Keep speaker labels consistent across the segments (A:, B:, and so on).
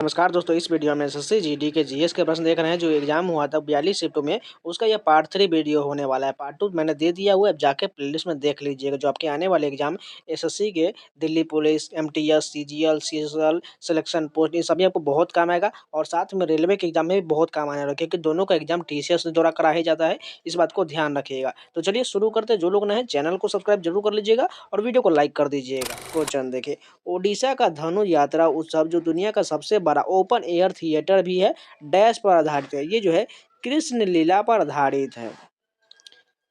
A: नमस्कार दोस्तों, इस वीडियो में एसएससी जीडी के जीएस के प्रश्न देख रहे हैं। जो एग्जाम हुआ था 42 शिफ्टों में, उसका यह पार्ट 3 वीडियो होने वाला है। पार्ट 2 मैंने दे दिया हुआ है, अब जाके प्लेलिस्ट में देख लीजिएगा। जो आपके आने वाले एग्जाम एसएससी के, Delhi police, MTS, CGL, CGL selection post, ये सभी आपको बहुत काम आएगा। और साथ में रेलवे के एग्जाम में भी बहुत काम आने वाला है, क्योंकि दोनों का एग्जाम टीसीएस द्वारा करा ही जाता है। इस बात को ध्यान रखिएगा। तो चलिए शुरू करते हैं। जो लोग नए हैं चैनल को सब्सक्राइब जरूर कर लीजिएगा और वीडियो को लाइक कर दीजिएगा। क्वेश्चन देखिए, ओडिशा का धनु यात्रा उत्सव जो दुनिया का सबसे बड़ा ओपन एयर थिएटर भी है, डैश पर आधारित है। ये जो है कृष्ण लीला पर आधारित है।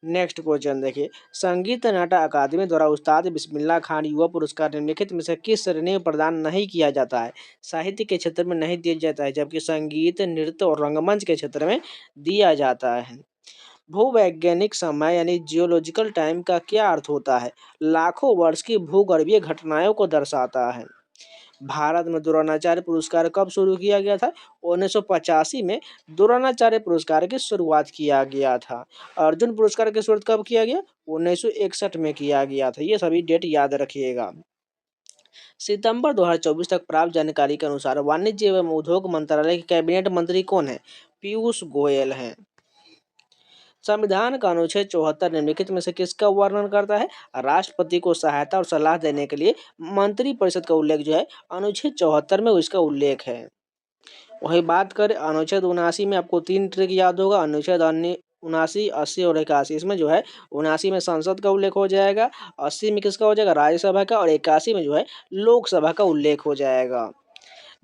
A: नेक्स्ट क्वेश्चन देखिए, संगीत नाटक अकादमी द्वारा उस्ताद बिस्मिल्लाह खान युवा पुरस्कार निम्नलिखित में से किस श्रेणी में प्रदान नहीं किया जाता है? साहित्य के क्षेत्र में नहीं दिया जाता है, जबकि संगीत, नृत्य और रंगमंच के क्षेत्र में दिया जाता है। भूवैज्ञानिक समय यानी जियोलॉजिकल टाइम का क्या अर्थ होता है? लाखों वर्ष की भूगर्भीय घटनाओं को दर्शाता है। भारत में द्रोणाचार्य पुरस्कार कब शुरू किया गया था? 1985 में द्रोणाचार्य पुरस्कार की शुरुआत किया गया था। अर्जुन पुरस्कार की शुरुआत कब किया गया? 1961 में किया गया था। ये सभी डेट याद रखिएगा। सितंबर 2024 तक प्राप्त जानकारी के अनुसार वाणिज्य एवं उद्योग मंत्रालय के कैबिनेट मंत्री कौन है? पीयूष गोयल हैं। संविधान का अनुच्छेद 74 निम्नलिखित में से किसका वर्णन करता है? राष्ट्रपति को सहायता और सलाह देने के लिए मंत्रिपरिषद का उल्लेख जो है अनुच्छेद 74 में इसका उल्लेख है। वही बात करें अनुच्छेद 79 में, आपको 3 ट्रिक याद होगा। अनुच्छेद 79, 80 और 81। इसमें जो है 79 में संसद का उल्लेख हो जाएगा, 80 में किसका हो जाएगा? राज्यसभा का, और 81 में जो है लोकसभा का उल्लेख हो जाएगा।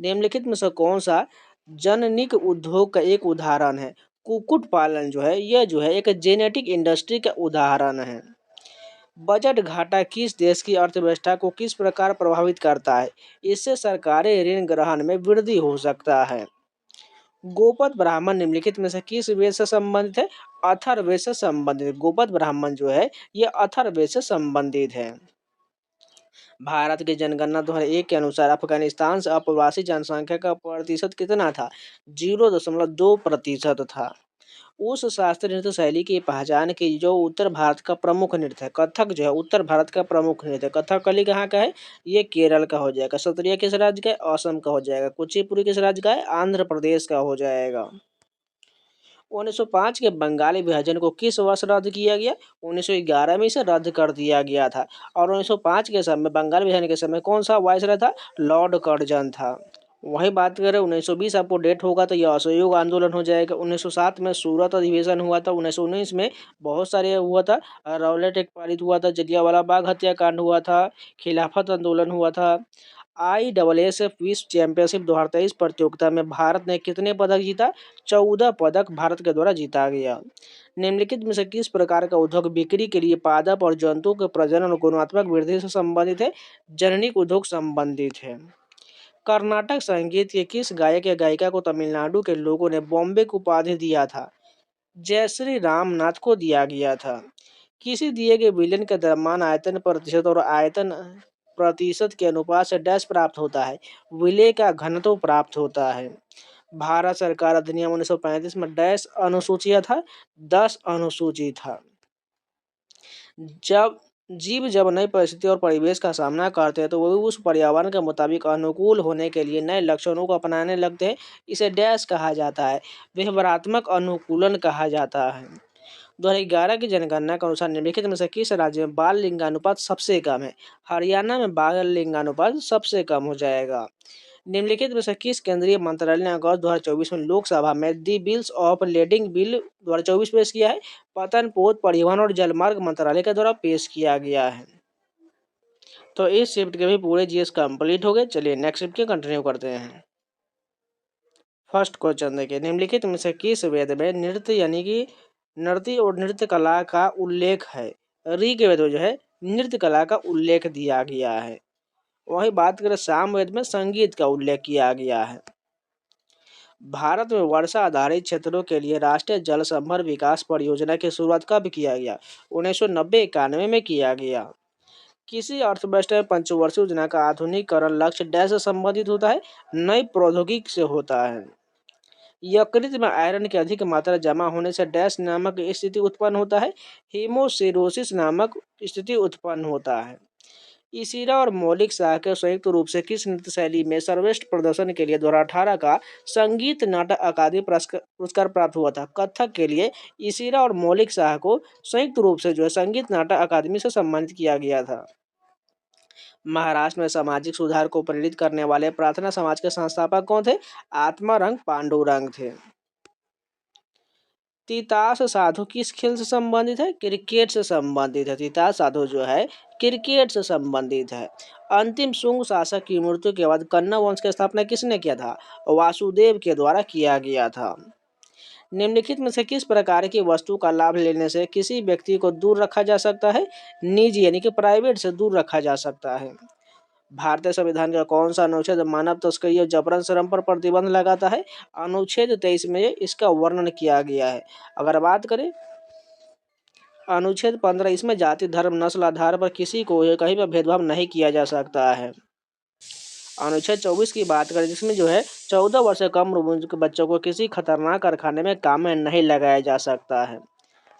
A: निम्नलिखित में से कौन सा जननिक उद्योग का एक उदाहरण है? कुक्कुट पालन जो है, यह जो है एक जेनेटिक इंडस्ट्री का उदाहरण है। बजट घाटा किस देश की अर्थव्यवस्था को किस प्रकार प्रभावित करता है? इससे सरकारी ऋण ग्रहण में वृद्धि हो सकता है। गोपद ब्राह्मण निम्नलिखित में से किस वेद से संबंधित है? अथर्ववेद से संबंधित। गोपद ब्राह्मण जो है यह अथर्ववेद से संबंधित है। भारत की जनगणना 2001 के अनुसार अफगानिस्तान से अप्रवासी जनसंख्या का प्रतिशत कितना था? 0.2% था। उस शास्त्रीय नृत्य शैली की पहचान की जो उत्तर भारत का प्रमुख नृत्य है। कथक जो है उत्तर भारत का प्रमुख नृत्य है। कथकली कहाँ का है? ये केरल का हो जाएगा। सत्रिया किस राज्य का है? असम का हो जाएगा। कुचिपुड़ी किस राज्य का है? आंध्र प्रदेश का हो जाएगा। 1905 के बंगाली विभाजन को किस वर्ष रद्द किया गया? 1911 में इसे रद्द कर दिया गया था। और 1905 के समय बंगाल विभाजन के समय कौन सा वायसराय था? लॉर्ड कर्जन था। वही बात करें 1920 आपको डेट होगा तो यह असहयोग आंदोलन हो जाएगा। 1907 में सूरत अधिवेशन हुआ था। 1919 में बहुत सारे हुआ था। रौलेट एक्ट पारित हुआ था। जलियांवाला बाग हत्याकांड हुआ था। खिलाफत आंदोलन हुआ था। ISSF विश्व चैंपियनशिप 2023 प्रतियोगिता में भारत ने कितने पदक जीता? 14 पदक भारत के द्वारा जीता गया। निम्नलिखित में से किस प्रकार का उद्योग बिक्री के लिए पादप और जंतुओं के प्रजनन और गुणात्मक वृद्धि से संबंधित है? जननिक उद्योग संबंधित है। कर्नाटक संगीत के किस गायक या गायिका को तमिलनाडु के लोगों ने बॉम्बे की उपाधि दिया था? जयश्री रामनाथ को दिया गया था। किसी दिए गए विलयन के द्रव्यमान आयतन प्रतिशत और आयतन प्रतिशत के अनुपात से डैश प्राप्त होता है? विलय का घनत्व प्राप्त होता है। भारत सरकार अधिनियम 1935 में डैश अनुसूची था? 10 अनुसूची था। जब जब नई परिस्थिति और परिवेश का सामना करते हैं तो वो उस पर्यावरण के मुताबिक अनुकूल होने के लिए नए लक्षणों को अपनाने लगते हैं। इसे डैश कहा जाता है। व्यवहारात्मक अनुकूलन कहा जाता है। 2011 की जनगणना के अनुसार निम्नलिखित में से किस राज्य में बाल लिंगानुपात सबसे कम है? हरियाणा में बाल लिंगानुपात सबसे कम हो जाएगा। निम्नलिखित में से किस केंद्रीय मंत्रालय ने अगस्त 2024 में लोकसभा में दी बिल्स ऑफ लेडिंग बिल 2024 पेश किया है? पतन, पोत, परिवहन और जलमार्ग मंत्रालय के द्वारा पेश किया गया है। तो इस शिफ्ट के भी पूरे जीएस कंप्लीट हो गए। चलिए नेक्स्ट शिफ्ट के कंटिन्यू करते हैं। फर्स्ट क्वेश्चन देखिए, निम्नलिखित में से किस वेद में नृत्य यानी कि नृत्य और नृत्य कला का उल्लेख है? ऋग्वेद में जो है नृत्य कला का उल्लेख दिया गया है। वही बात करें सामवेद में संगीत का उल्लेख किया गया है। भारत में वर्षा आधारित क्षेत्रों के लिए राष्ट्रीय जल संभर विकास परियोजना की शुरुआत कब किया गया? 1990-91 में किया गया। किसी अर्थव्यवस्था में पंचवर्षीय योजना का आधुनिकीकरण लक्ष्य डैश से संबंधित होता है? नई प्रौद्योगिकी से होता है। यकृत में आयरन की अधिक मात्रा जमा होने से डैश नामक स्थिति उत्पन्न होता है? हीमोसिरोसिस नामक स्थिति उत्पन्न होता है। इशिरा और मौलिक शाह के संयुक्त रूप से किस नृत्य शैली में सर्वश्रेष्ठ प्रदर्शन के लिए 2018 का संगीत नाटक अकादमी पुरस्कार प्राप्त हुआ था? कथक के लिए इशिरा और मौलिक शाह को संयुक्त रूप से जो है संगीत नाटक अकादमी से सम्मानित किया गया था। महाराष्ट्र में सामाजिक सुधार को प्रेरित करने वाले प्रार्थना समाज के संस्थापक कौन थे? आत्मारंग पांडुरंग थे। तितास साधु किस खेल से संबंधित है? क्रिकेट से संबंधित है। तितास साधु जो है क्रिकेट से संबंधित है। अंतिम शुंग शासक की मृत्यु के बाद कन्नौ वंश की स्थापना किसने किया था? वासुदेव के द्वारा किया गया था। निम्नलिखित में से किस प्रकार की वस्तु का लाभ लेने से किसी व्यक्ति को दूर रखा जा सकता है? निजी यानी कि प्राइवेट से दूर रखा जा सकता है। भारतीय संविधान का कौन सा अनुच्छेद मानव तस्करी और जबरन श्रम पर प्रतिबंध लगाता है? अनुच्छेद 23 में इसका वर्णन किया गया है। अगर बात करें अनुच्छेद 15, इसमें जाति धर्म नस्ल आधार पर किसी को कहीं पर भेदभाव नहीं किया जा सकता है। अनुच्छेद 24 की बात करें जिसमें जो है 14 वर्ष से कम उम्र के बच्चों को किसी खतरनाक कारखाने में काम में नहीं लगाया जा सकता है।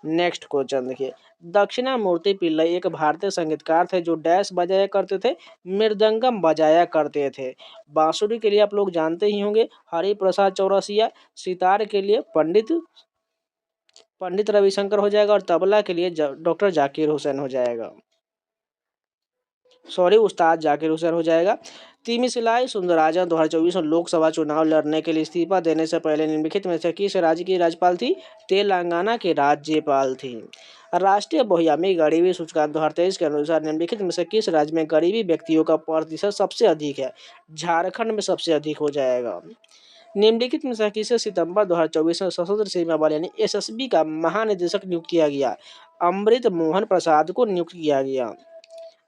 A: नेक्स्ट क्वेश्चन देखिए, दक्षिणामूर्ति पिल्लई एक भारतीय संगीतकार थे जो डैश बजाया करते थे? मृदंगम बजाया करते थे। बांसुरी के लिए आप लोग जानते ही होंगे हरि प्रसाद चौरसिया, सितार के लिए पंडित रविशंकर हो जाएगा और तबला के लिए डॉक्टर जाकिर हुसैन हो जाएगा। सॉरी, उस्ताद जाकिर हुसैन हो जाएगा। तिमिसिलाई सुंदरराजन 2024 में लोकसभा चुनाव लड़ने के लिए इस्तीफा देने से पहले निम्नलिखित में से किस राज्य की राज्यपाल थी? तेलंगाना की राज्यपाल थी। राष्ट्रीय बहुआयामी गरीबी सूचकांक 2023 के अनुसार निम्नलिखित में से किस राज्य में गरीबी व्यक्तियों का प्रतिशत सबसे अधिक है? झारखंड में सबसे अधिक हो जाएगा। निम्नलिखित में से किसे सितंबर 2024 में सशस्त्र सीमा बल यानी एसएसबी का महानिदेशक नियुक्त किया गया? अमृत मोहन प्रसाद को नियुक्त किया गया।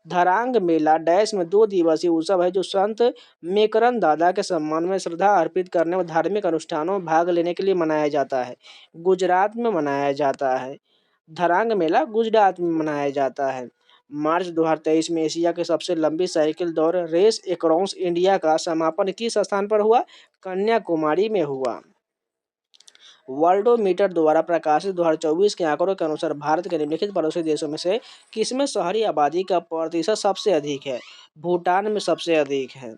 A: धरांग मेला डैश में 2 दिवसीय उत्सव है जो संत मेकरन दादा के सम्मान में श्रद्धा अर्पित करने और धार्मिक अनुष्ठानों में भाग लेने के लिए मनाया जाता है। गुजरात में मनाया जाता है। धरांग मेला गुजरात में मनाया जाता है। मार्च 2023 में एशिया की सबसे लंबी साइकिल दौड़ रेस एक्रॉस इंडिया का समापन किस स्थान पर हुआ? कन्याकुमारी में हुआ। वर्ल्डोमीटर द्वारा प्रकाशित 2024 के आंकड़ों के अनुसार भारत के निम्नलिखित पड़ोसी देशों में से किसमें शहरी आबादी का प्रतिशत सबसे अधिक है? भूटान में सबसे अधिक है।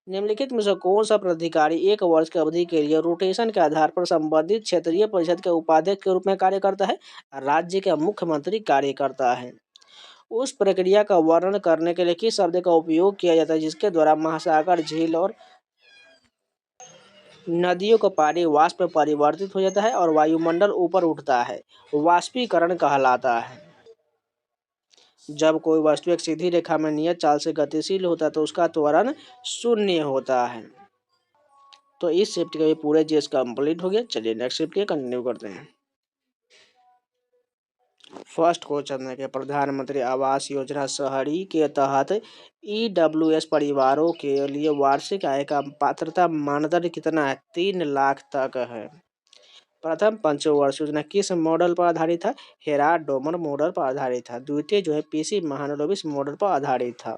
A: निम्नलिखित में से कौन सा प्राधिकारी 1 वर्ष की अवधि के लिए रोटेशन के आधार पर संबंधित क्षेत्रीय परिषद के उपाध्यक्ष के रूप में कार्य करता है? राज्य का मुख्यमंत्री कार्य करता है। उस प्रक्रिया का वर्णन करने के लिए किस शब्द का उपयोग किया जाता है जिसके द्वारा महासागर, झील और नदियों का पानी वाष्प में परिवर्तित हो जाता है और वायुमंडल ऊपर उठता है? वाष्पीकरण कहलाता है। जब कोई वस्तु एक सीधी रेखा में नियत चाल से गतिशील होता है तो उसका त्वरण शून्य होता है। तो इस शिफ्ट के भी पूरे जीएस कंप्लीट हो गया। चलिए नेक्स्ट शिफ्ट के कंटिन्यू करते हैं। फर्स्ट क्वेश्चन है कि प्रधानमंत्री आवास योजना शहरी के तहत ईडब्ल्यूएस परिवारों के लिए वार्षिक आय का पात्रता मानदंड कितना है? 3 लाख तक है। प्रथम पंचवर्षीय योजना किस मॉडल पर आधारित था? हेराल्ड डोमर मॉडल पर आधारित था। द्वितीय जो है पीसी महालनोबिस मॉडल पर आधारित था।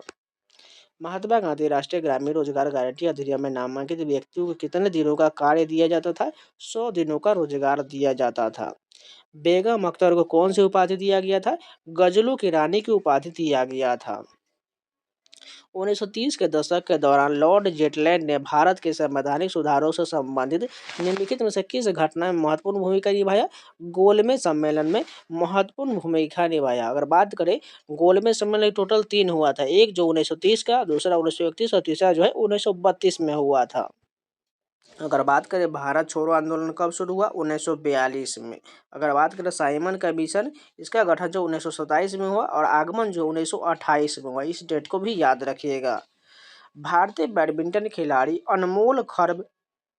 A: महात्मा गांधी राष्ट्रीय ग्रामीण रोजगार गारंटी अधिनियम में नामांकित व्यक्तियों को कितने दिनों का कार्य दिया जाता था? 100 दिनों का रोजगार दिया जाता था। बेगम अख्तर को कौन सी उपाधि दिया गया था? गजलों की रानी की उपाधि दिया गया था। 1930 के दशक के दौरान लॉर्ड जेटलैंड ने भारत के संवैधानिक सुधारों से संबंधित निम्नलिखित में से किस घटना में महत्वपूर्ण भूमिका निभाया? गोलमेज सम्मेलन में महत्वपूर्ण भूमिका निभाया। अगर बात करें गोलमेज सम्मेलन टोटल 3 हुआ था, एक जो 1930 का, दूसरा 1931 और तीसरा जो है 1932 में हुआ था। अगर बात करें भारत छोड़ो आंदोलन कब शुरू हुआ? 1942 में। अगर बात करें साइमन कमीशन, इसका गठन जो 1927 में हुआ और आगमन जो 1928 में हुआ। इस डेट को भी याद रखिएगा। भारतीय बैडमिंटन खिलाड़ी अनमोल खर्ब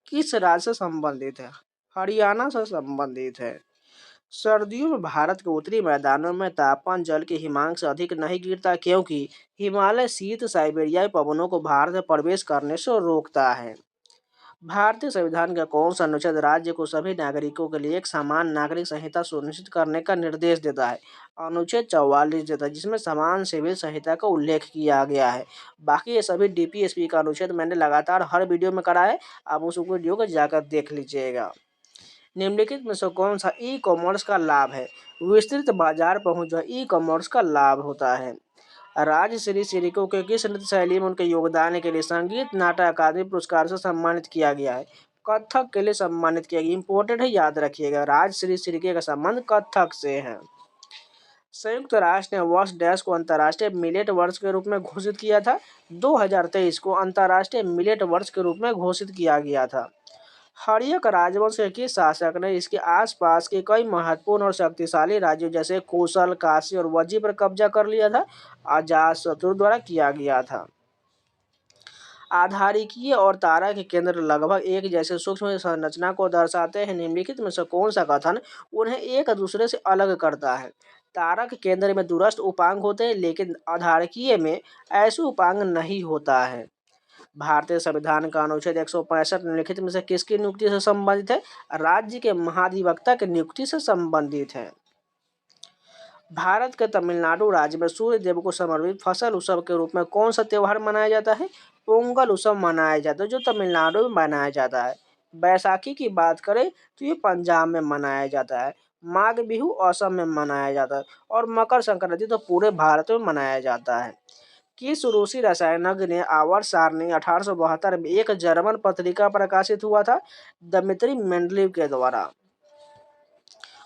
A: किस राज्य से संबंधित है? हरियाणा से संबंधित है। सर्दियों में भारत के उत्तरी मैदानों में तापमान जल के हिमांक से अधिक नहीं गिरता क्योंकि हिमालय शीत साइबेरियाई पवनों को भारत में प्रवेश करने से रोकता है। भारतीय संविधान का कौन सा अनुच्छेद राज्य को सभी नागरिकों के लिए एक समान नागरिक संहिता सुनिश्चित करने का निर्देश देता है? अनुच्छेद 44 देता है जिसमें समान सिविल संहिता का उल्लेख किया गया है। बाकी ये सभी डीपीएसपी का अनुच्छेद मैंने लगातार हर वीडियो में करा है, आप उस वीडियो को जाकर देख लीजिएगा। निम्नलिखित में से कौन सा ई कॉमर्स का लाभ है? विस्तृत बाजार पहुंच जो ई कॉमर्स का लाभ होता है। राजश्री श्री को किस नृत्य शैली में उनके योगदान के लिए संगीत नाटक अकादमी पुरस्कार से सम्मानित किया गया है? कथक के लिए सम्मानित किया गया। इंपॉर्टेंट है, याद रखिएगा। राजश्री श्री का संबंध कथक से है। संयुक्त राष्ट्र ने वर्ष डैश को अंतर्राष्ट्रीय मिलेट वर्ष के रूप में घोषित किया था। 2023 को अंतर्राष्ट्रीय मिलेट वर्ष के रूप में घोषित किया गया था। हर्यक राजवंश के किस शासक ने इसके आसपास के कई महत्वपूर्ण और शक्तिशाली राज्यों जैसे कोसल, काशी और वज्जी पर कब्जा कर लिया था? अजातशत्रु द्वारा किया गया था। आधारिकीय और तारा के केंद्र लगभग एक जैसे सूक्ष्म संरचना को दर्शाते हैं। निम्नलिखित में से कौन सा कथन उन्हें एक दूसरे से अलग करता है? तारा के केंद्र में दूरस्थ उपांग होते हैं, लेकिन आधारिकीय में ऐसे उपांग नहीं होता है। भारतीय संविधान का अनुच्छेद 165 निम्नलिखित में से किसकी नियुक्ति से संबंधित है? राज्य के महाधिवक्ता की नियुक्ति से संबंधित है। भारत के तमिलनाडु राज्य में सूर्य देव को समर्पित फसल उत्सव के रूप में कौन सा त्योहार मनाया जाता है? पोंगल उत्सव मनाया जाता है, जो तमिलनाडु में मनाया जाता है। बैसाखी की बात करें तो ये पंजाब में मनाया जाता है। माघ बिहू असम में मनाया जाता है और मकर संक्रांति तो पूरे भारत में मनाया जाता है। किस रूसी रसायनज्ञ ने आवर्त सारणी 1872 में एक जर्मन पत्रिका प्रकाशित हुआ था? दमित्री मेंडलीव के द्वारा।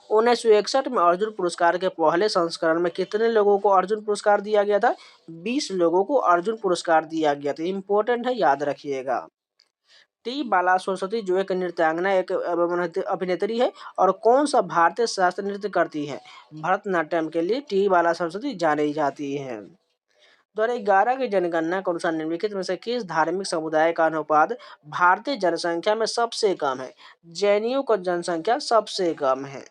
A: 1961 में अर्जुन पुरस्कार के पहले संस्करण में कितने लोगों को अर्जुन पुरस्कार दिया गया था? 20 लोगों को अर्जुन पुरस्कार दिया गया था। इंपॉर्टेंट है, याद रखिएगा। टी बाला सरस्वती जो एक नृत्यांगना, एक अभिनेत्री है और कौन सा भारतीय शास्त्रीय नृत्य करती है? भरतनाट्यम के लिए टी बाला सरस्वती जानी जाती है। 2011 की जनगणना के अनुसार निम्नलिखित में से किस धार्मिक समुदाय का अनुपात भारतीय जनसंख्या में सबसे कम है? जैनियों का जनसंख्या सबसे कम है।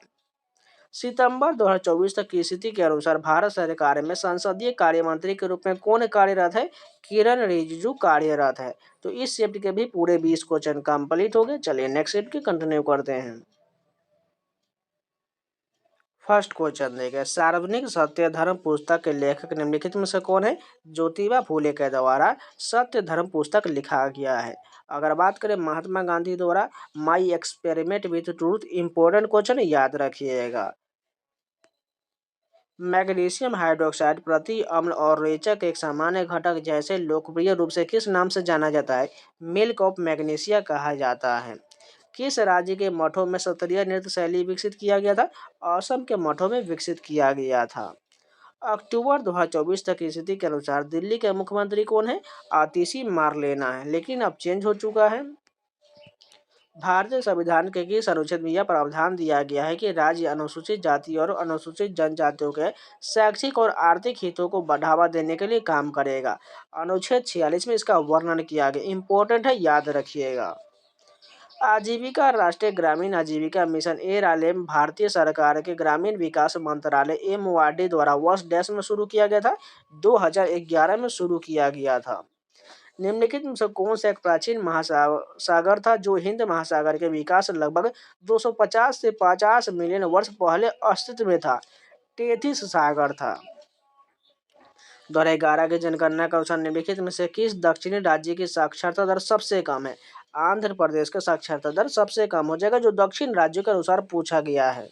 A: सितंबर 2024 तक की स्थिति के अनुसार भारत सरकार में संसदीय कार्य मंत्री के रूप में कौन कार्यरत है? किरण रिजिजू कार्यरत है। तो इस शिफ्ट के भी पूरे 20 क्वेश्चन कंप्लीट हो गए। चलिए नेक्स्ट शिफ्ट की कंटिन्यू करते हैं। फर्स्ट क्वेश्चन देखें, सार्वजनिक सत्य धर्म पुस्तक के लेखक निम्नलिखित में से कौन है? ज्योतिबा फूले के द्वारा सत्य धर्म पुस्तक लिखा गया है। अगर बात करें महात्मा गांधी द्वारा my experiment with truth, important question याद रखिएगा। मैग्नीशियम हाइड्रोक्साइड प्रति अम्ल और रेचक एक सामान्य घटक जैसे लोकप्रिय रूप से किस नाम से जाना जाता है? मिल्क ऑफ मैग्नीशिया कहा जाता है। किस राज्य के मठों में सत्रिय नृत्य शैली विकसित किया गया था? असम के मठों में विकसित किया गया था। अक्टूबर 2024 तक की स्थिति के अनुसार दिल्ली के मुख्यमंत्री कौन है? आतिशी मारलेना है, लेकिन अब चेंज हो चुका है। भारतीय संविधान के किस अनुच्छेद में यह प्रावधान दिया गया है कि राज्य अनुसूचित जाति और अनुसूचित जनजातियों के शैक्षिक और आर्थिक हितों को बढ़ावा देने के लिए काम करेगा? अनुच्छेद 46 में इसका वर्णन किया गया। इंपॉर्टेंट है, याद रखिएगा। आजीविका राष्ट्रीय ग्रामीण आजीविका मिशन एआरएलएम भारतीय सरकार के ग्रामीण विकास मंत्रालय एमओआरडी द्वारा वर्ष डैश में शुरू किया गया था? 2011 में शुरू किया गया था। निम्नलिखित में से कौन सा एक प्राचीन महासागर था जो हिंद महासागर के विकास लगभग 250 से 50 मिलियन वर्ष पहले अस्तित्व में था? टेथिस सागर था। 2011 की जनगणना के अनुसार निम्नलिखित में से किस दक्षिणी राज्य की साक्षरता दर सबसे कम है? आंध्र प्रदेश का साक्षरता दर सबसे कम हो जाएगा, जो दक्षिण राज्यों के अनुसार पूछा गया है।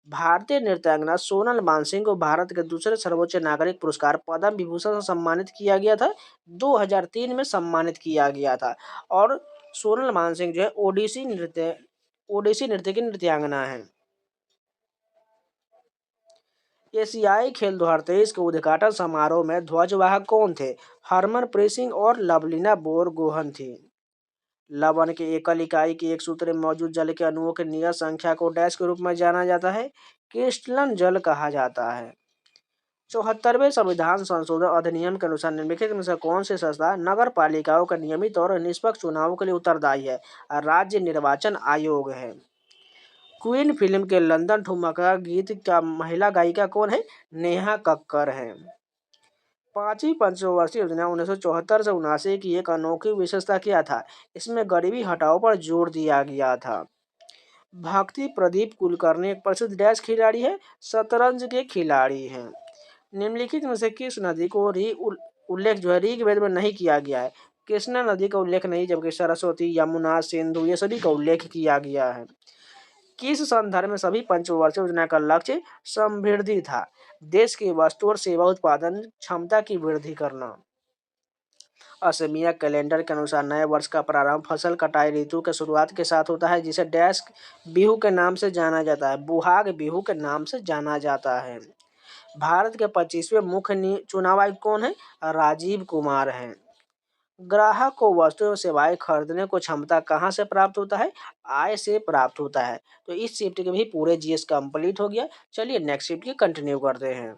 A: भारतीय नृत्यांगना सोनल मानसिंह को भारत के दूसरे सर्वोच्च नागरिक पुरस्कार पद्म विभूषण से सम्मानित किया गया था। 2003 में सम्मानित किया गया था और सोनल मानसिंह जो है ओडिसी नृत्य की नृत्यांगना है। एशियाई खेल 2023 के उद्घाटन समारोह में ध्वजवाहक कौन थे? हरमनप्रीत सिंह और लवलीना बोरगोहन थी। लवण के एकल इकाई के एक सूत्र में मौजूद जल के अणुओं की नियत संख्या को डैश के रूप में जाना जाता है? क्रिस्टलन जल कहा जाता है। 74वें संविधान संशोधन अधिनियम के अनुसार निम्नलिखित में से कौन सी संस्था नगर पालिकाओं के नियमित और निष्पक्ष चुनावों के लिए उत्तरदायी है? राज्य निर्वाचन आयोग है। क्वीन फिल्म के लंदन ठुमका गीत का महिला गायिका कौन है? नेहा कक्कर है। 5वीं पंचवर्षीय योजना 1974 से 79 की एक अनोखी विशेषता क्या था? इसमें गरीबी हटाओ पर जोर दिया गया था। भक्ति प्रदीप कुलकर्णी एक प्रसिद्ध डैश खिलाड़ी है? शतरंज के खिलाड़ी हैं। निम्नलिखित में से किस नदी को उल्लेख जो है ऋग्वेद में नहीं किया गया है? कृष्णा नदी का उल्लेख नहीं, जबकि सरस्वती, यमुना, सिंधु ये सभी का उल्लेख किया गया है। किस संदर्भ में सभी पंचवर्षीय योजना का लक्ष्य समृद्धि था? देश की वस्तु और सेवा उत्पादन क्षमता की वृद्धि करना। असमिया कैलेंडर के अनुसार नए वर्ष का प्रारंभ फसल कटाई ऋतु के शुरुआत के साथ होता है, जिसे डैश बिहू के नाम से जाना जाता है, बुहाग बिहू के नाम से जाना जाता है। भारत के 25वें मुख्य चुनाव आयुक्त कौन है? राजीव कुमार हैं। ग्राहक को वस्तु एवं सेवाएं खरीदने को क्षमता कहाँ से प्राप्त होता है? आय से प्राप्त होता है। तो इस शिफ्ट के भी पूरे जीएस कंप्लीट हो गया। चलिए नेक्स्ट शिफ्ट की कंटिन्यू करते हैं।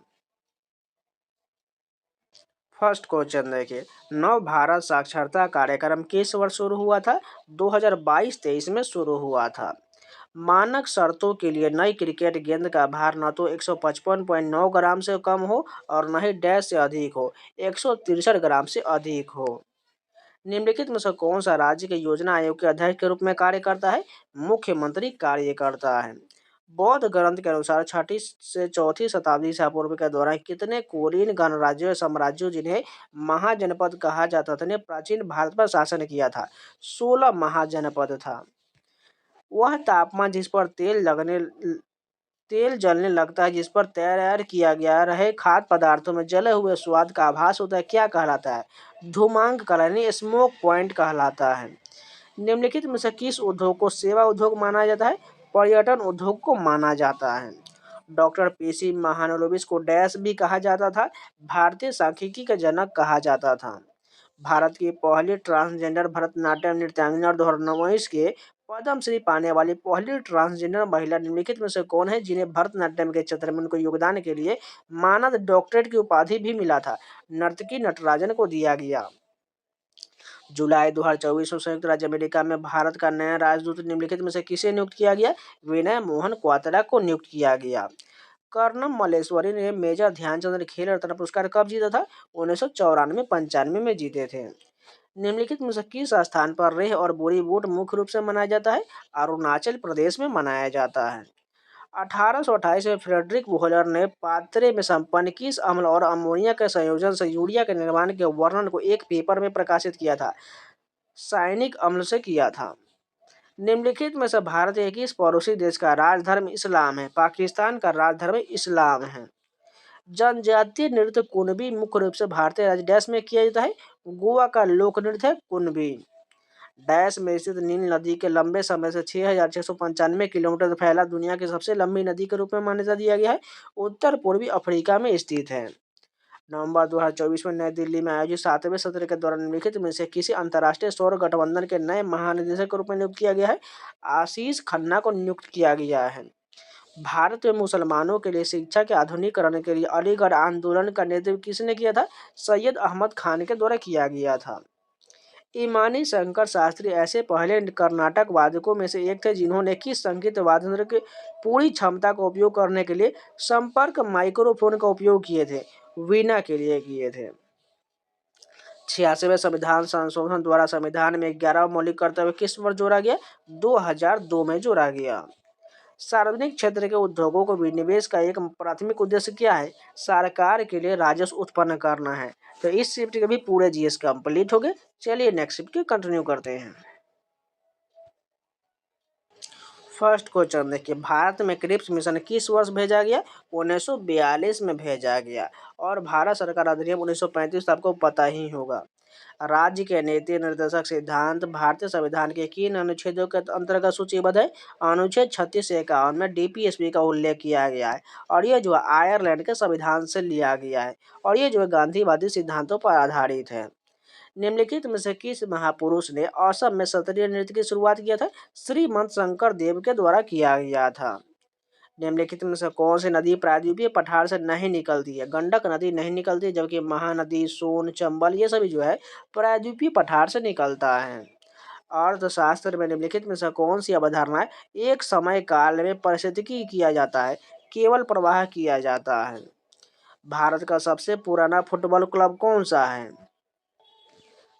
A: फर्स्ट क्वेश्चन देखिए, नव भारत साक्षरता कार्यक्रम किस वर्ष शुरू हुआ था? 2022-23 में शुरू हुआ था। मानक शर्तों के लिए नई क्रिकेट गेंद का भार न तो 155.9 ग्राम से कम हो और न ही डैश से अधिक हो, 163 ग्राम से अधिक हो। निम्नलिखित में से कौन सा राज्य के योजना आयोग के अध्यक्ष के रूप में कार्य करता है? मुख्यमंत्री कार्य करता है। बौद्ध ग्रंथ के अनुसार 6ठी से 4ठी शताब्दी ईसा पूर्व के दौरान कितने कोरियन गणराज्यों साम्राज्यों जिन्हें महाजनपद कहा जाता था ने प्राचीन भारत पर शासन किया था? 16 महाजनपद था। वह तापमान जिस पर तेल जलने लगता है, जिस पर तैयार किया गया रहे खाद्य पदार्थों में जले हुए स्वाद का आभास होता है, क्या कहलाता है? धूमांक कहलानी, स्मोक पॉइंट कहलाता है। निम्नलिखित में से किस उद्योग को सेवा उद्योग माना जाता है? पर्यटन उद्योग को माना जाता है। डॉक्टर पीसी महालनोबिस को डैश भी कहा जाता था, भारतीय सांख्यिकी के जनक कहा जाता था। भारत की पहली ट्रांसजेंडर भरतनाट्यम नृत्यांगना और 2019 के पद्म श्री पाने वाली पहली ट्रांसजेंडर महिला निम्नलिखित में से कौन है, जिन्हें भरतनाट्यम के क्षेत्र में उनके योगदान के लिए मानद डॉक्टरेट की उपाधि भी मिला था? नर्तकी नटराजन को दिया गया। जुलाई 2024 में संयुक्त राज्य अमेरिका में भारत का नया राजदूत निम्नलिखित में से किसे नियुक्त किया गया? विनय मोहन क्वात्रा को नियुक्त किया गया। कर्णम मल्लेश्वरी ने मेजर ध्यानचंद खेल रत्न पुरस्कार कब जीता था? 1994-95 में जीते थे। निम्नलिखित में से किस स्थान पर रेह और बॉलीवुड मुख्य रूप से मनाया जाता है? अरुणाचल प्रदेश में मनाया जाता है। 1828 में फ्रेडरिक वोहलर ने पात्रे में संपन्न किस अम्ल और अमोनिया के संयोजन से यूरिया के निर्माण के वर्णन को एक पेपर में प्रकाशित किया था? साइनिक अम्ल से किया था। निम्नलिखित में से भारत के किस पड़ोसी देश का राजधर्म इस्लाम है? पाकिस्तान का राजधर्म इस्लाम है। जनजातीय नृत्य कुणबी मुख्य रूप से भारतीय राज्य डैश में किया जाता है? गोवा का लोक नृत्य है कुणबी। डैश में स्थित नील नदी के लंबे समय से 6,695 किलोमीटर फैला दुनिया की सबसे लंबी नदी के रूप में मान्यता दिया गया है? उत्तर पूर्वी अफ्रीका में स्थित है। नवंबर 2024 में नई दिल्ली में आयोजित 7वें सत्र के दौरान निम्नलिखित में से किसी अंतर्राष्ट्रीय सौर गठबंधन के नए महानिदेशक के रूप में नियुक्त किया गया है? आशीष खन्ना को नियुक्त किया गया है। भारत में मुसलमानों के लिए शिक्षा के आधुनिकीकरण के लिए अलीगढ़ आंदोलन का नेतृत्व किसने किया था? सैयद अहमद खान के द्वारा किया गया था। इमानी शंकर शास्त्री ऐसे पहले कर्नाटक वादकों में से एक थे जिन्होंने किस संगीत वाद्य यंत्र की पूरी क्षमता का उपयोग करने के लिए संपर्क माइक्रोफोन का उपयोग किए थे? वीणा के लिए किए थे। 86वें संविधान संशोधन द्वारा संविधान में 11वां मौलिक कर्तव्य किस वर्ष जोड़ा गया? 2002 में जोड़ा गया। सार्वजनिक क्षेत्र के उद्योगों को विनिवेश का एक प्राथमिक उद्देश्य क्या है? सरकार के लिए राजस्व उत्पन्न करना है। तो इस शिफ्ट के भी पूरे जीएस कंप्लीट हो गए। चलिए नेक्स्ट शिफ्ट की कंटिन्यू करते हैं। फर्स्ट क्वेश्चन देखिए, भारत में क्रिप्स मिशन किस वर्ष भेजा गया? 1942 में भेजा गया। और भारत सरकार अधिनियम 1935 आपको पता ही होगा। राज्य के नीति निर्देशक सिद्धांत भारतीय संविधान के किन अनुच्छेदों के अंतर्गत सूचीबद्ध है? अनुच्छेद 36 से 51 में डीपीएसपी का उल्लेख किया गया है। और ये जो है आयरलैंड के संविधान से लिया गया है। और ये जो है गांधीवादी सिद्धांतों पर आधारित है। निम्नलिखित में से किस महापुरुष ने असम में सत्रीय नृत्य की शुरुआत किया था? श्रीमंत शंकर देव के द्वारा किया गया था। निम्नलिखित में से कौन सी नदी प्रायद्वीपीय पठार से नहीं निकलती है? गंडक नदी नहीं निकलती, जबकि महानदी, सोन, चंबल ये सभी जो है प्रायद्वीपीय पठार से निकलता है। अर्थशास्त्र में निम्नलिखित में से कौन सी अवधारणा एक समय काल में पारिस्थितिकी किया जाता है, केवल प्रवाह किया जाता है? भारत का सबसे पुराना फुटबॉल क्लब कौन सा है?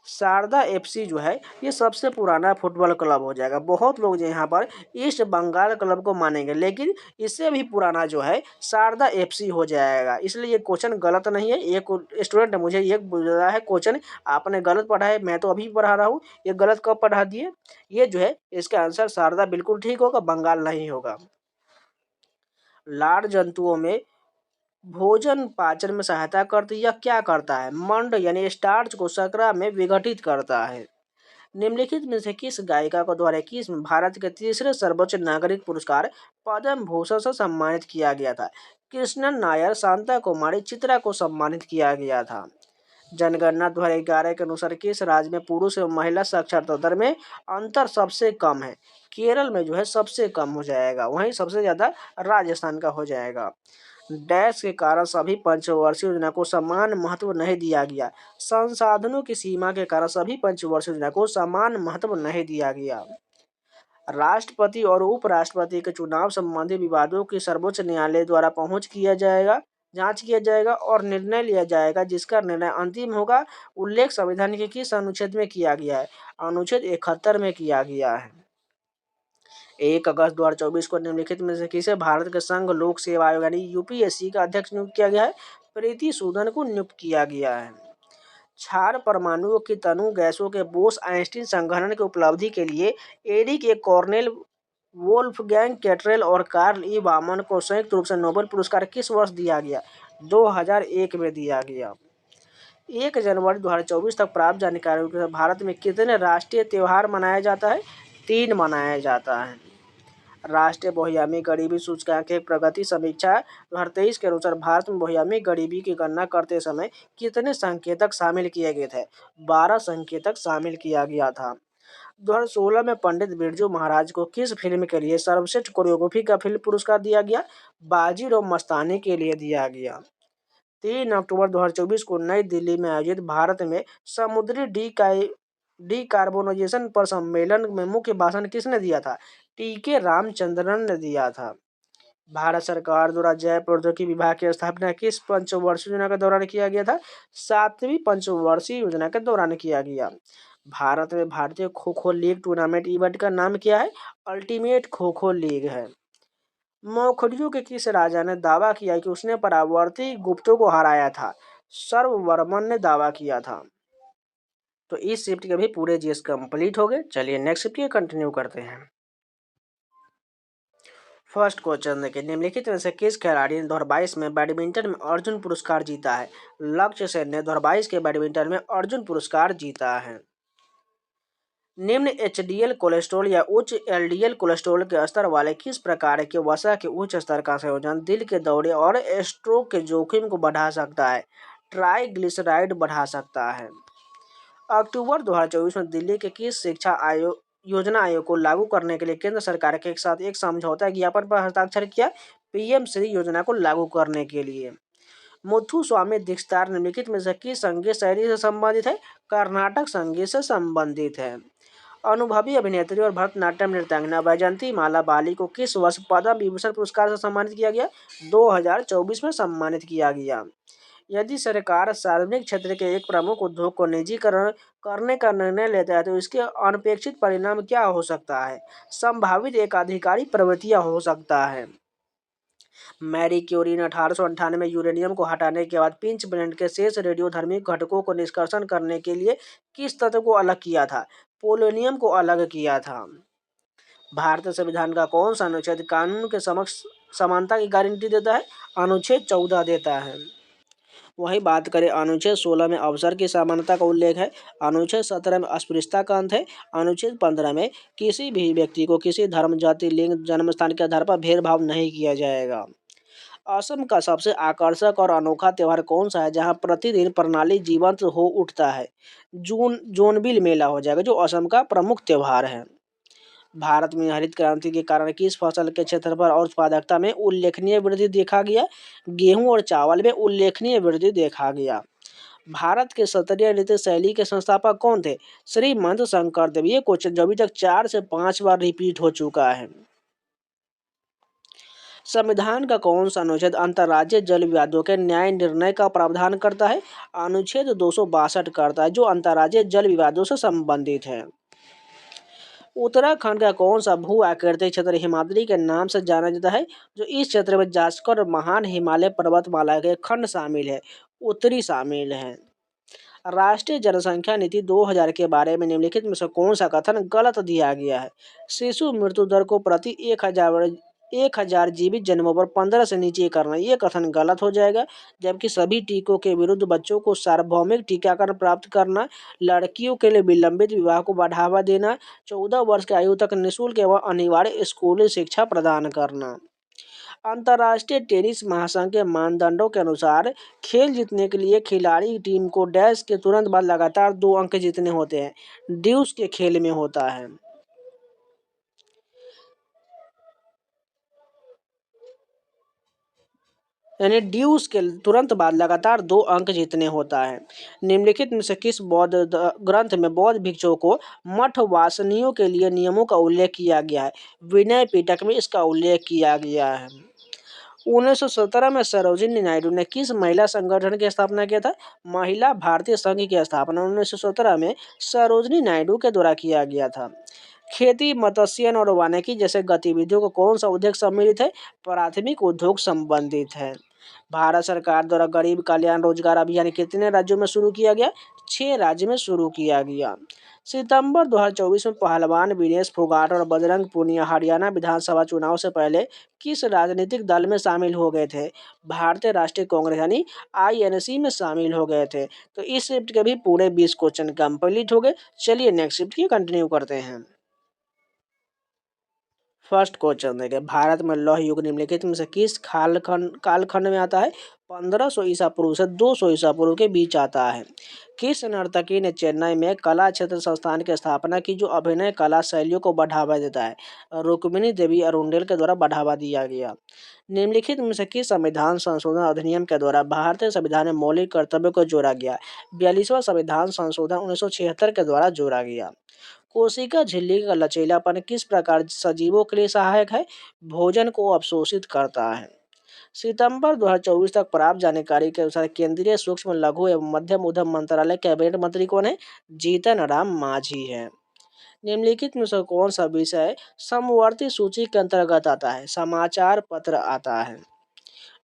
A: शारदा एफसी जो है ये सबसे पुराना फुटबॉल क्लब हो जाएगा। बहुत लोग जो यहाँ पर ईस्ट बंगाल क्लब को मानेंगे, लेकिन इससे भी पुराना जो है शारदा एफसी हो जाएगा। इसलिए ये क्वेश्चन गलत नहीं है। एक स्टूडेंट ने मुझे ये बोल रहा है क्वेश्चन आपने गलत पढ़ा है, मैं तो अभी पढ़ा रहा हूँ, ये गलत कब पढ़ा दिए। ये जो है इसका आंसर शारदा बिल्कुल ठीक होगा, बंगाल नहीं होगा। लाड़ जंतुओं में भोजन पाचन में सहायता करती है या क्या करता है? मंड यानी स्टार्च को शर्करा में विघटित करता है। निम्नलिखित में से किस गायिका को 2021 में भारत के तीसरे सर्वोच्च नागरिक पुरस्कार पद्म भूषण से सम्मानित किया गया था? कृष्णन नायर, शांता कुमारी, चित्रा को सम्मानित किया गया था। जनगणना 2011 के अनुसार किस राज्य में पुरुष एवं महिला साक्षरता दर में अंतर सबसे कम है? केरल में जो है सबसे कम हो जाएगा, वहीं सबसे ज्यादा राजस्थान का हो जाएगा। डैश के कारण सभी पंचवर्षीय योजना को समान महत्व नहीं दिया गया। संसाधनों की सीमा के कारण सभी पंचवर्षीय योजना को समान महत्व नहीं दिया गया। राष्ट्रपति और उपराष्ट्रपति के चुनाव संबंधी विवादों की सर्वोच्च न्यायालय द्वारा जांच किया जाएगा और निर्णय लिया जाएगा, जिसका निर्णय अंतिम होगा। उल्लेख संविधान के किस अनुच्छेद में किया गया है? अनुच्छेद 71 में किया गया है। 1 अगस्त 2024 को निम्नलिखित में से किसे भारत के संघ लोक सेवा आयोग यानी यूपीएससी का अध्यक्ष नियुक्त किया गया है? प्रीति सूदन को नियुक्त किया गया है। क्षार परमाणुओं की तनु गैसों के बोस-आइंस्टीन संघनन की उपलब्धि के लिए एरिक ए कॉर्नेल, वोल्फगैंग कैट्रेल और कार्ल ई बामन को संयुक्त रूप से नोबेल पुरस्कार किस वर्ष दिया गया? 2001 में दिया गया। 1 जनवरी 2024 तक प्राप्त जानकारी के अनुसार भारत में कितने राष्ट्रीय त्योहार मनाया जाता है? 3 मनाया जाता है। राष्ट्रीय बहुआयामी गरीबी सूचकांक की प्रगति समीक्षा 2023 के अनुसार भारत में बहुआयामी गरीबी की गणना करते समय कितने संकेतक शामिल किए गए थे? 12 संकेतक शामिल किया गया था। 2016 में पंडित बिरजू महाराज को किस फिल्म के लिए सर्वश्रेष्ठ कोरियोग्राफी का फिल्म पुरस्कार दिया गया? बाजीराव मस्तानी के लिए दिया गया। 3 अक्टूबर 2024 को नई दिल्ली में आयोजित भारत में समुद्री डिकार्बोनाइजेशन पर सम्मेलन में मुख्य भाषण किसने दिया था? टीके रामचंद्रन ने दिया था। भारत सरकार द्वारा जैव प्रौद्योगिकी विभाग की स्थापना किस पंचवर्षीय योजना के दौरान किया गया था? 7वीं पंचवर्षीय योजना के दौरान किया गया। भारत में भारतीय kho kho league tournament event का नाम क्या है? अल्टीमेट खो खो लीग है। मौखर्य के किस राजा ने दावा किया कि उसने परावर्ती गुप्तों को हराया था? सर्ववर्मन ने दावा किया था। तो इस शिफ्ट के भी पूरे जीएस कंप्लीट हो गए। चलिए नेक्स्ट शिफ्ट के कंटिन्यू करते हैं। फर्स्ट क्वेश्चन देखिए, निम्नलिखित में से किस खिलाड़ी ने 2022 में बैडमिंटन में अर्जुन पुरस्कार जीता है? लक्ष्य सेन ने 2022 के बैडमिंटन में अर्जुन पुरस्कार जीता है। निम्न एचडीएल कोलेस्ट्रॉल या उच्च एलडीएल कोलेस्ट्रॉल के स्तर वाले किस प्रकार के वसा के उच्च स्तर का संयोजन दिल के दौरे और स्ट्रोक के जोखिम को बढ़ा सकता है? ट्राइग्लिसराइड बढ़ा सकता है। अक्टूबर 2024 में दिल्ली के किस शिक्षा योजना आयोग को लागू करने के लिए केंद्र सरकार के साथ एक समझौता ज्ञापन पर हस्ताक्षर किया? पीएम श्री योजना को लागू करने के लिए। मुथुस्वामी दीक्षितार निम्नलिखित में से किस संगीत शैली से संबंधित है? कर्नाटक संगीत से संबंधित है। अनुभवी अभिनेत्री और भरतनाट्यम नृत्यांगना वैजयंती माला बाली को किस वर्ष पद्म विभूषण पुरस्कार से सम्मानित किया गया? 2024 में सम्मानित किया गया। यदि सरकार सार्वजनिक क्षेत्र के एक प्रमुख उद्योग को निजीकरण करने का निर्णय लेता है तो इसके अनपेक्षित परिणाम क्या हो सकता है? संभावित एकाधिकारी प्रवृत्तियां हो सकता है। मैरी क्यूरी ने 1898 में यूरेनियम को हटाने के बाद पिंच ब्लेंड के शेष रेडियोधर्मी घटकों को निष्कर्षण करने के लिए किस तत्व को अलग किया था? पोलोनियम को अलग किया था। भारतीय संविधान का कौन सा अनुच्छेद कानून के समक्ष समानता की गारंटी देता है? अनुच्छेद 14 देता है। वही बात करें अनुच्छेद 16 में अवसर की समानता का उल्लेख है। अनुच्छेद 17 में अस्पृश्यता का अंत है। अनुच्छेद 15 में किसी भी व्यक्ति को किसी धर्म, जाति, लिंग, जन्म स्थान के आधार पर भेदभाव नहीं किया जाएगा। असम का सबसे आकर्षक और अनोखा त्योहार कौन सा है जहां प्रतिदिन प्रणाली जीवंत हो उठता है? जोनबिल मेला हो जाएगा, जो असम का प्रमुख त्योहार है। भारत में हरित क्रांति के कारण किस फसल के क्षेत्रफल और उत्पादकता में उल्लेखनीय वृद्धि देखा गया? गेहूं और चावल में उल्लेखनीय वृद्धि देखा गया। भारत के सत्रीय नृत्य शैली के संस्थापक कौन थे? श्रीमंत शंकरदेव। ये क्वेश्चन जो अभी तक 4 से 5 बार रिपीट हो चुका है। संविधान का कौन सा अनुच्छेद अंतर्राज्यीय जल विवादों के न्याय निर्णय का प्रावधान करता है? अनुच्छेद 262 करता है, जो अंतर्राज्यीय जल विवादों से संबंधित है। उत्तराखंड का कौन सा भू आकृतिक क्षेत्र हिमाद्री के नाम से जाना जाता है? जो इस क्षेत्र में जास्कर और महान हिमालय पर्वतमाला के खंड शामिल है, उत्तरी शामिल है। राष्ट्रीय जनसंख्या नीति 2000 के बारे में निम्नलिखित में से कौन सा कथन गलत दिया गया है? शिशु मृत्यु दर को प्रति 1000 जीवित जन्मों पर 15 से नीचे करना, ये कथन गलत हो जाएगा। जबकि सभी टीकों के विरुद्ध बच्चों को सार्वभौमिक टीकाकरण प्राप्त करना, लड़कियों के लिए विलंबित विवाह को बढ़ावा देना, 14 वर्ष की आयु तक निःशुल्क एवं अनिवार्य स्कूली शिक्षा प्रदान करना। अंतर्राष्ट्रीय टेनिस महासंघ के मानदंडों के अनुसार खेल जीतने के लिए खिलाड़ी टीम को डैश के तुरंत बाद लगातार 2 अंक जीतने होते हैं। ड्यूस के खेल में होता है, यानी ड्यूस के तुरंत बाद लगातार 2 अंक जीतने होता है। निम्नलिखित में से किस बौद्ध ग्रंथ में बौद्ध भिक्षुओं को मठवासिनियों के लिए नियमों का उल्लेख किया गया है? विनय पिटक में इसका उल्लेख किया गया है। 1917 में सरोजिनी नायडू ने किस महिला संगठन की स्थापना किया था? महिला भारतीय संघ की स्थापना 1917 में सरोजिनी नायडू के द्वारा किया गया था। खेती, मत्स्यन और वानिकी जैसे गतिविधियों को कौन सा उद्योग सम्मिलित है? प्राथमिक उद्योग संबंधित है। भारत सरकार द्वारा गरीब कल्याण रोजगार अभियान कितने राज्यों में शुरू किया गया? 6 राज्य में शुरू किया गया। सितंबर 2024 में पहलवान विनेश फोगाट और बजरंग पूनिया हरियाणा विधानसभा चुनाव से पहले किस राजनीतिक दल में शामिल हो गए थे? भारतीय राष्ट्रीय कांग्रेस यानी आईएनसी में शामिल हो गए थे। तो इस शिफ्ट के भी पूरे 20 क्वेश्चन कंप्लीट हो गए। चलिए नेक्स्ट शिफ्ट की कंटिन्यू करते हैं। फर्स्ट क्वेश्चन देखिए, भारत में लौह युग निम्नलिखित में से किस कालखंड में आता है? 1500 ईसा पूर्व से 200 ईसा पूर्व के बीच आता है। किस नर्तकी ने चेन्नई में कला क्षेत्र संस्थान की स्थापना की, जो अभिनय कला शैलियों को बढ़ावा देता है? रुक्मिणी देवी अरुंडेल के द्वारा बढ़ावा दिया गया। निम्नलिखित में से किस संविधान संशोधन अधिनियम के द्वारा भारतीय संविधान में मौलिक कर्तव्यों को जोड़ा गया? 42वां संविधान संशोधन 1976 के द्वारा जोड़ा गया। कोशिका झिल्ली का लचीलापन किस प्रकार सजीवों के लिए सहायक है? भोजन को अवशोषित करता है। सितंबर 2024 तक प्राप्त जानकारी के अनुसार केंद्रीय सूक्ष्म लघु एवं मध्यम उद्यम मंत्रालय कैबिनेट मंत्री कौन है? जीतन राम मांझी है। निम्नलिखित में से कौन सा विषय समवर्ती सूची के अंतर्गत आता है? समाचार पत्र आता है।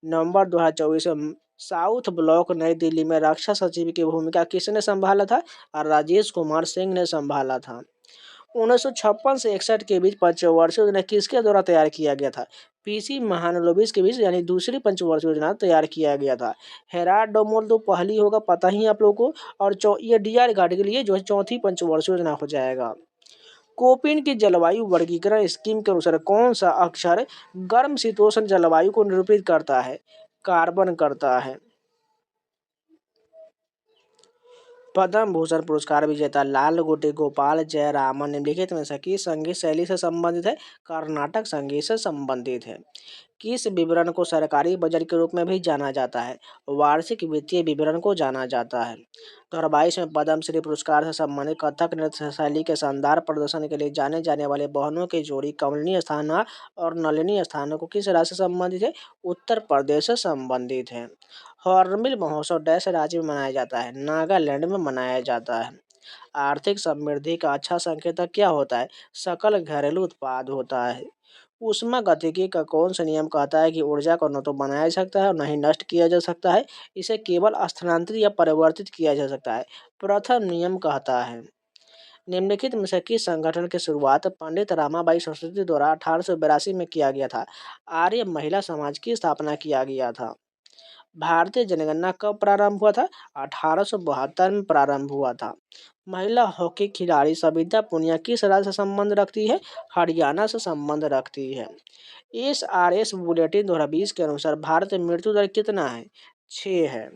A: नवंबर 2024 में साउथ ब्लॉक नई दिल्ली में रक्षा सचिव की भूमिका किसने संभाला था? राजेश कुमार सिंह ने संभाला था। 1956 से 61 के बीच पंचवर्षीय योजना किसके द्वारा तैयार किया गया था? पीसी महालनोबिस के बीच, यानी दूसरी पंचवर्षीय योजना तैयार किया गया था। हेराड डोमोल तो पहली होगा, पता ही आप लोगों को, और ये डीआर घाटी के लिए जो है चौथी पंचवर्षीय योजना हो जाएगा। कोपिन की जलवायु वर्गीकरण स्कीम के अनुसार कौन सा अक्षर गर्म शीतोष्ण जलवायु को निरूपित करता है? कार्बन करता है। पद्म भूषण पुरस्कार विजेता लालगुडी गोपाल जयरामन निम्नलिखित में से किस संगीत शैली से संबंधित है? कर्नाटक संगीत से संबंधित है। किस विवरण को सरकारी बजट के रूप में भी जाना जाता है? वार्षिक वित्तीय विवरण को जाना जाता है। 2022 में पद्मश्री पुरस्कार से सम्मानित कथक नृत्य शैली के शानदार प्रदर्शन के लिए जाने जाने वाले बहनों की जोड़ी कमलिनी अस्थाना और नलिनी अस्थाना को किस राज्य से संबंधित है? उत्तर प्रदेश से संबंधित है। हॉर्नबिल महोत्सव डैश राज्य में मनाया जाता है? नागालैंड में मनाया जाता है। आर्थिक समृद्धि का अच्छा संकेतक क्या होता है? सकल घरेलू उत्पाद होता है। ऊष्मागतिकी का कौन सा नियम कहता है कि ऊर्जा को न तो बनाया जा सकता है और न ही नष्ट किया जा सकता है, इसे केवल स्थानांतरित या परिवर्तित किया जा सकता है? प्रथम नियम कहता है। निम्नलिखित में से किस संगठन की शुरुआत पंडित रामाबाई सरस्वती द्वारा 1882 में किया गया था? आर्य महिला समाज की स्थापना किया गया था। भारतीय जनगणना कब प्रारंभ हुआ था? 1872 में प्रारंभ हुआ था। महिला हॉकी खिलाड़ी सविता पुनिया किस राज्य से संबंध रखती है? हरियाणा से संबंध रखती है। SRS बुलेटिन 2020 के अनुसार भारत में मृत्यु दर कितना है? 6 है।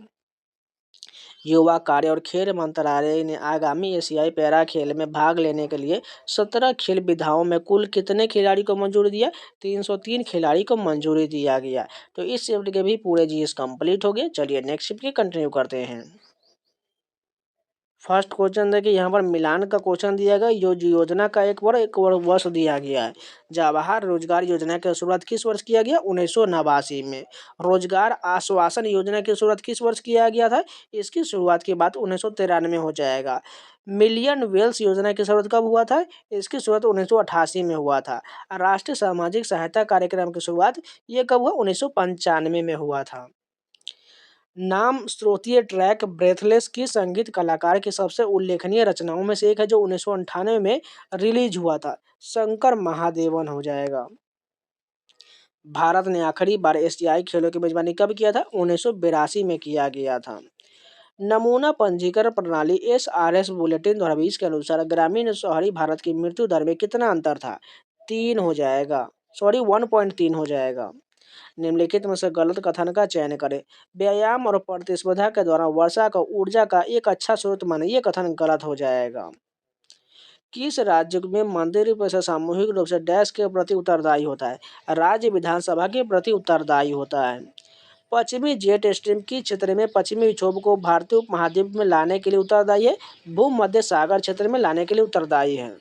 A: युवा कार्य और खेल मंत्रालय ने आगामी एशियाई पैरा खेल में भाग लेने के लिए 17 खेल विधाओं में कुल कितने खिलाड़ी को मंजूरी दिया? 303 खिलाड़ी को मंजूरी दिया गया। तो इस शिफ्ट के भी पूरे जीएस कंप्लीट हो गए। चलिए नेक्स्ट शिफ्ट की कंटिन्यू करते हैं। फर्स्ट क्वेश्चन देखिए यहाँ पर मिलान का क्वेश्चन दिया गया। योजना का एक वर्ष दिया गया है। जवाहर रोजगार योजना की शुरुआत किस वर्ष किया गया? 1989 में। रोजगार आश्वासन योजना की शुरुआत किस वर्ष किया गया था? इसकी शुरुआत की बात 1993 हो जाएगा। मिलियन वेल्स योजना की शुरुआत कब हुआ था? इसकी शुरुआत 1988 में हुआ था। राष्ट्रीय सामाजिक सहायता कार्यक्रम की शुरुआत ये कब हुआ? 1995 में हुआ था। नाम स्रोतीय ट्रैक ब्रेथलेस की संगीत कलाकार की सबसे उल्लेखनीय रचनाओं में से एक है जो 1998 में रिलीज हुआ था। शंकर महादेवन हो जाएगा। भारत ने आखिरी बार एशियाई खेलों की मेजबानी कब किया था? 1982 में किया गया था। नमूना पंजीकरण प्रणाली SRS बुलेटिन 2020 के अनुसार ग्रामीण और शहरी भारत की मृत्यु दर में कितना अंतर था? 3 हो जाएगा, सॉरी 1.3 हो जाएगा। निम्नलिखित में से गलत कथन का चयन करें। व्यायाम और प्रतिस्पर्धा के दौरान वर्षा को ऊर्जा का एक अच्छा स्रोत माने, ये कथन गलत हो जाएगा। किस राज्य में मंदिर परिषद सामूहिक रूप से डैश के प्रति उत्तरदायी होता है? राज्य विधानसभा के प्रति उत्तरदायी होता है। पश्चिमी जेट स्ट्रीम किस क्षेत्र में पश्चिमी विक्षोभ को भारतीय उपमहाद्वीप में लाने के लिए उत्तरदायी है? भूमध्य सागर क्षेत्र में लाने के लिए उत्तरदायी है।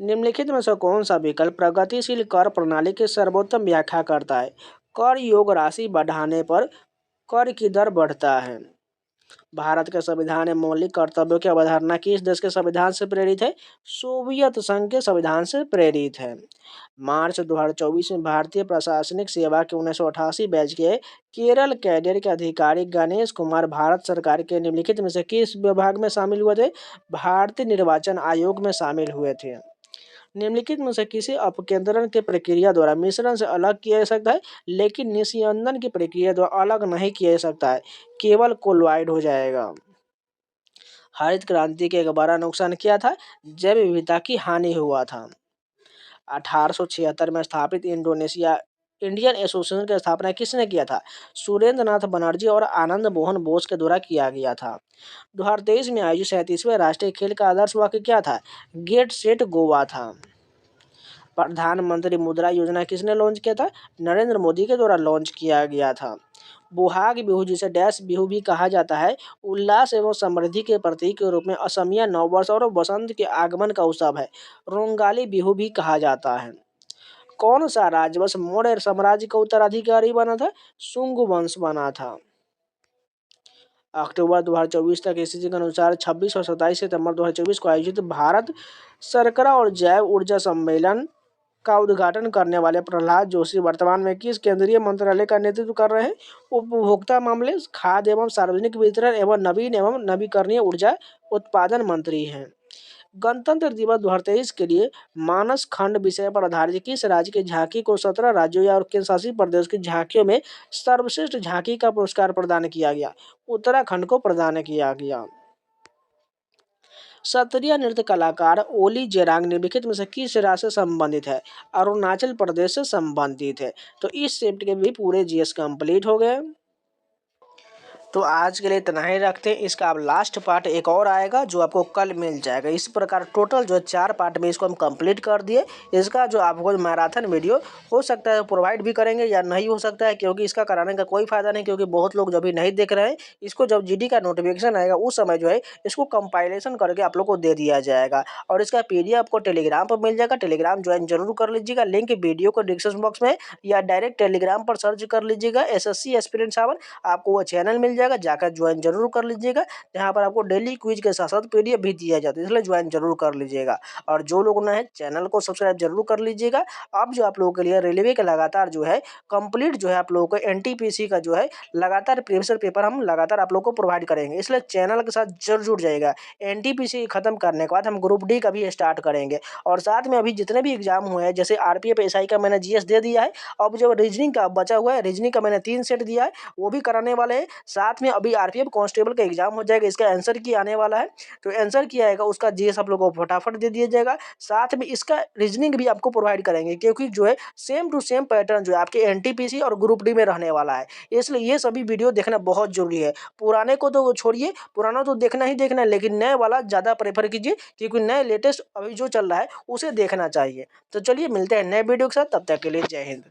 A: निम्नलिखित में से कौन सा विकल्प प्रगतिशील कर प्रणाली की सर्वोत्तम व्याख्या करता है? कर योग राशि बढ़ाने पर कर की दर बढ़ता है। भारत के संविधान में मौलिक कर्तव्यों की अवधारणा किस देश के संविधान से प्रेरित है? सोवियत संघ के संविधान से प्रेरित है। मार्च 2024 में भारतीय प्रशासनिक सेवा के 1988 बैच के केरल कैडर के अधिकारी गणेश कुमार भारत सरकार के निम्नलिखित में से किस विभाग में शामिल हुए थे? भारतीय निर्वाचन आयोग में शामिल हुए थे। निम्नलिखित में से किसी अपकेंद्रण की प्रक्रिया द्वारा मिश्रण से अलग किया जा सकता है, लेकिन निस्यंदन की प्रक्रिया द्वारा अलग नहीं किया जा सकता है, केवल कोलॉइड हो जाएगा। हरित क्रांति के एक बड़ा नुकसान क्या था? जैव विविधता की हानि हुआ था। 1876 में स्थापित इंडियन एसोसिएशन की स्थापना किसने किया था? सुरेंद्र नाथ बनर्जी और आनंद मोहन बोस के द्वारा किया गया था। 2023 में आयोजित 37वें राष्ट्रीय खेल का आदर्श वाक्य क्या था? गेट सेट गोवा था। प्रधानमंत्री मुद्रा योजना किसने लॉन्च किया था? नरेंद्र मोदी के द्वारा लॉन्च किया गया था। बोहाग बिहू, जिसे डैश बिहू भी कहा जाता है, उल्लास एवं समृद्धि के प्रतीक के रूप में असमिया नववर्ष और बसंत के आगमन का उत्सव है। रोंगाली बिहू भी कहा जाता है। कौन सा राजवंश मौर्य साम्राज्य का उत्तराधिकारी बना था? शुंग वंश बना था। अक्टूबर 2024 तक स्थिति के अनुसार 26 और 27 सितंबर 2024 को आयोजित भारत शर्करा और जैव ऊर्जा सम्मेलन का उद्घाटन करने वाले प्रहलाद जोशी वर्तमान में किस केंद्रीय मंत्रालय का नेतृत्व कर रहे हैं? उपभोक्ता मामले, खाद्य एवं सार्वजनिक वितरण एवं नवीन एवं नवीकरणीय ऊर्जा उत्पादन मंत्री हैं। गणतंत्र दिवस 2023 के लिए मानस खंड विषय पर आधारित किस राज्य की झांकी को 17 राज्यों या केंद्र शासित प्रदेश की झांकियों में सर्वश्रेष्ठ झांकी का पुरस्कार प्रदान किया गया? उत्तराखंड को प्रदान किया गया। सत्रिय नृत्य कलाकार ओली जेरांग निम्नलिखित में से किस राज्य से संबंधित है? अरुणाचल प्रदेश से संबंधित है। तो इस शिफ्ट के भी पूरे जीएस कंप्लीट हो गए। तो आज के लिए इतना ही रखते हैं। इसका अब लास्ट पार्ट एक और आएगा जो आपको कल मिल जाएगा। इस प्रकार टोटल जो 4 पार्ट में इसको हम कंप्लीट कर दिए। इसका जो आपको मैराथन वीडियो हो सकता है प्रोवाइड भी करेंगे या नहीं हो सकता है, क्योंकि इसका कराने का कोई फायदा नहीं, क्योंकि बहुत लोग जो भी नहीं देख रहे हैं इसको जब जीडी का नोटिफिकेशन आएगा उस समय जो है इसको कंपाइलेशन करके आप लोग को दे दिया जाएगा और इसका PDF आपको टेलीग्राम पर मिल जाएगा। टेलीग्राम ज्वाइन जरूर कर लीजिएगा। लिंक वीडियो को डिस्क्रिप्शन बॉक्स में या डायरेक्ट टेलीग्राम पर सर्च कर लीजिएगा SSC एस्पिरेंट 7, आपको वो चैनल मिल जाएगा। जाकर ज्वाइन जरूर कर लीजिएगा। यहाँ पर आपको डेली क्विज के साथ साथ PDF भी दिया जाता है, इसलिए ज्वाइन जरूर कर लीजिएगा। और जो लोग नए हैं चैनल को सब्सक्राइब जरूर कर लीजिएगा। अब जो आप लोगों के लिए रेलवे का लगातार जो है कंप्लीट जो है आप लोगों को NTPC का जो है लगातार प्रीवियस पेपर हम लगातार आप लोगों को प्रोवाइड करेंगे, इसलिए चैनल के साथ जरूर जुड़ जाइएगा। NTPC खत्म करने के बाद हम ग्रुप डी का भी स्टार्ट करेंगे और साथ में अभी जितने भी एग्जाम हुए हैं, जैसे RPF SI का मैंने GS दे दिया है। अब जो रीजनिंग का बचा हुआ है, रीजनिंग का मैंने 3 सेट दिया है, वो भी कराने वाले हैं। साथ में अभी RPF कांस्टेबल का एग्जाम हो जाएगा, इसका आंसर की आने वाला है, तो आंसर की आएगा उसका GS आप लोगों को फटाफट दे दिया जाएगा। साथ में इसका रीजनिंग भी आपको प्रोवाइड करेंगे, क्योंकि जो है सेम टू सेम पैटर्न जो है आपके NTPC और ग्रुप डी में रहने वाला है, इसलिए ये सभी वीडियो देखना बहुत जरूरी है। पुराने को तो छोड़िए, पुराना तो देखना ही देखना है, लेकिन नए वाला ज़्यादा प्रेफर कीजिए, क्योंकि नए लेटेस्ट अभी जो चल रहा है उसे देखना चाहिए। तो चलिए मिलते हैं नए वीडियो के साथ, तब तक के लिए जय हिंद।